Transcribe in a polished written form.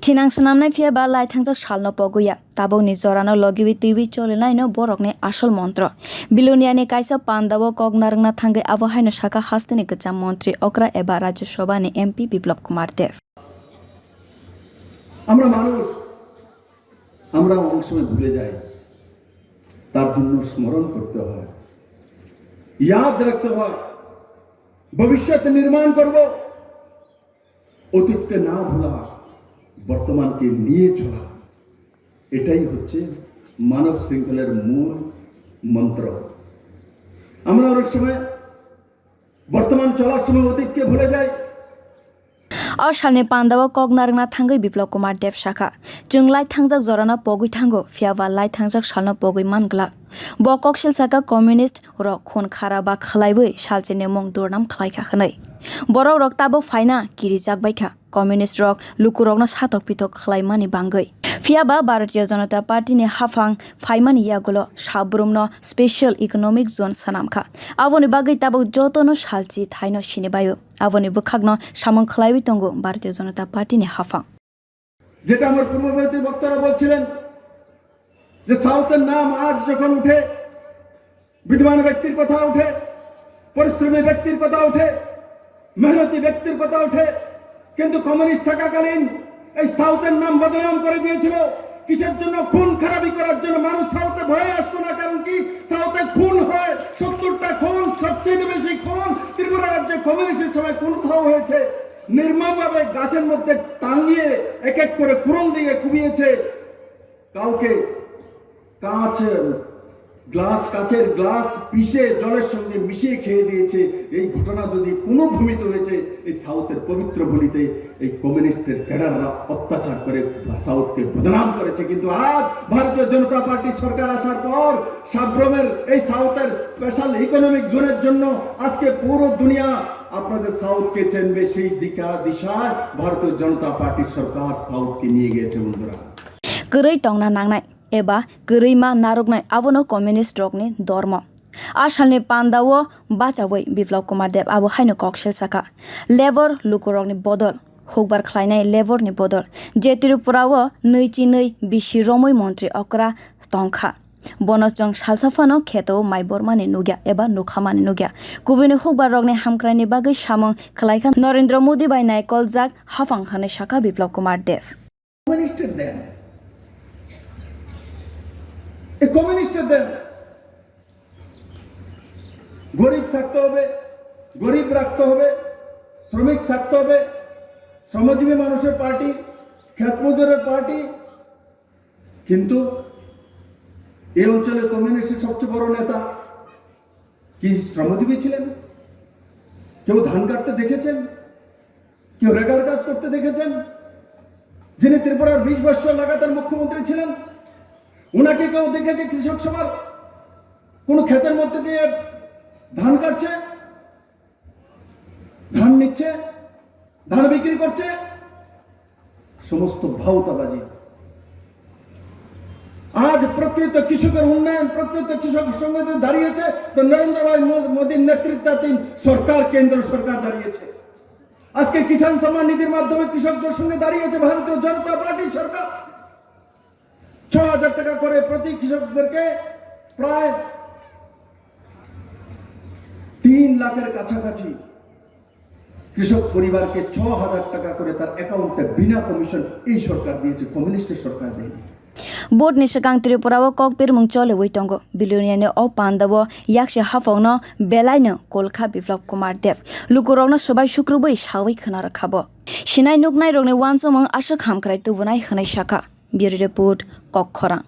Thinang swnamnai phiyaba laithangjak salno pokgwiya tabokni jorano logiwi tiwi cholinaino borokni asol mantro Bilonia ni kaisa panda o kok narukna thangai abo haino saka hastini gacham mantri okra eba Rajya Sabha ni MP Biplab Kumar Deb আমরা মানুষ আমরা অনেক সময় ভুলে যাই তার জন্য স্মরণ করতে হয় याद রাখতে হয় ভবিষ্যৎ নির্মাণ করব অতীতকে না ভোলা বর্তমানকে নিয়ে চলা এটাই হচ্ছে মানব শৃঙ্খলার মূল মন্ত্র আমরা অনেক সময় বর্তমান চলার সময় অতীতকে ভুলে যাই Salni panda o kok narukna thangai Biplab Kumar Deb shaka chung laithangjak jorano pogwi thango phiyaba laithangjak salno pogwi manglak bo koksil saka communist rok khon khara ba khlaibai salchini mung dornam khlaika khnai borok rok tabo faina kirijak baikha communist rok lukurokno satok pitok khlaimani bangai phiyaba Bharatiya Janata Party ni hafang faimani yagulo sabrumno special economic zone sanamkha aboni bagai tabo jotono salchi thaino sinibayo aboni bukhagno samung khlaibi tongo Bharatiya Janata Party ni hafang যেটা আমার পূর্ববর্তী বক্তারা বলছিলেন যে সাউথের নাম আজ যখন উঠে বিদ্বান ব্যক্তির কথা উঠে পরিশ্রমী ব্যক্তির কথা উঠে মেহনতি ব্যক্তির কথা উঠে কিন্তু কমিউনিস্ট থাকাকালীন এই সাউথের নাম বদনাম করে দিয়েছিল কিসের জন্য খুন খারাপি করার জন্য মানুষ সাউথে ভয়ে আসতো না কারণ কি সাউথে খুন হয় 70টা খুন সবচেয়ে বেশি খুন ত্রিপুরা রাজ্যে কমিউনিস্টের সময় খুন হয়েছে নির্মমভাবে গাছের মধ্যে টাঙিয়ে এক এক করে কুরুং দিয়ে কুবিয়েছে কাউকে কাচের গ্লাস পিষে জলের সঙ্গে মিশিয়ে খেয়ে দিয়েছে এই ঘটনা যদি কোনো ভূমিতে হয়েছে এই সাউথের পবিত্র ভূমিতে এই কমিউনিস্টের ক্যাডাররা অত্যাচার করে সাউথকে বদনাম করেছে কিন্তু আজ ভারতীয় জনতা পার্টি সরকার আসার পর সাব্রমের এই সাউথের স্পেশাল ইকোনমিক জোনের জন্য আজকে পুরো দুনিয়া আপনাদের সাউথকে চেনবে সেই দিশায় ভারতীয় জনতা পার্টির সরকার সাউথকে নিয়ে গিয়েছে বন্ধুরা Kwrwi tongna nangnai eba kwrwi ma naruknai abono communist rokni dharma Salni panda o bhachawi Biplab Kumar Deb abo haino koksil saka labor lukurokni bodol hukbar khlainai labor ni bodol je Tripura o nei bisi romoi mantri okra tongkha bonojong salsafano kheto mai bormani nugya eba nukhamani nugya kubini hukbar rokni hamkrani bagai samung khlaikha Narendra Modi bai naikol jak hafang khane saka Biplab Kumar Deb কমিউনিস্টের দেন এই কমিউনিস্টের দেন গরিব থাকতে হবে গরিব রাখতে হবে শ্রমিক থাকতে হবে শ্রমজীবী মানুষের পার্টি খেতমজুরের পার্টি কিন্তু এই অঞ্চলের কমিউনিস্টের সবচেয়ে বড় নেতা কি শ্রমজীবী ছিলেন কেউ ধান কাটতে দেখেছেন কেউ রেগার কাজ করতে দেখেছেন যিনি ত্রিপুরার 20 বছর লাগাতার মুখ্যমন্ত্রী ছিলেন উনাকে কেউ দেখেছে কৃষক সভার কোন ক্ষেতের মধ্যে গিয়ে ধান কাটছে ধান নিচ্ছে ধান বিক্রি করছে সমস্ত ভাউতাবাজি আজ প্রকৃত কৃষকের উন্নয়ন প্রকৃত কৃষকের সঙ্গে দাঁড়িয়েছে তো নরেন্দ্র ভাই মোদীর নেতৃত্বাধীন সরকার কেন্দ্র সরকার দাঁড়িয়েছে আজকে কিষাণ সম্মান নিধির মাধ্যমে কৃষকদের সঙ্গে দাঁড়িয়েছে ভারতীয় জনতা পার্টির সরকার 6,000 টাকা করে প্রতি কৃষকদেরকে প্রায় 3 লাখের কাছাকাছি কৃষক পরিবারকে 6,000 টাকা করে তার অ্যাকাউন্টে বিনা কমিশন এই সরকার দিয়েছে কমিউনিস্টের সরকার দেয়নি Board ni sakang Tripura o kok pirmung chole tongo Bilonia ni o panda o yakse hafongno belaino kolkha Biplab Kumar Deb lukurokno sabai sukrubai sawi khana rakhabo sinai nuknai rokni wansomong ashok hamkrai tubunai khnai saka Bureau Report Kokkhorang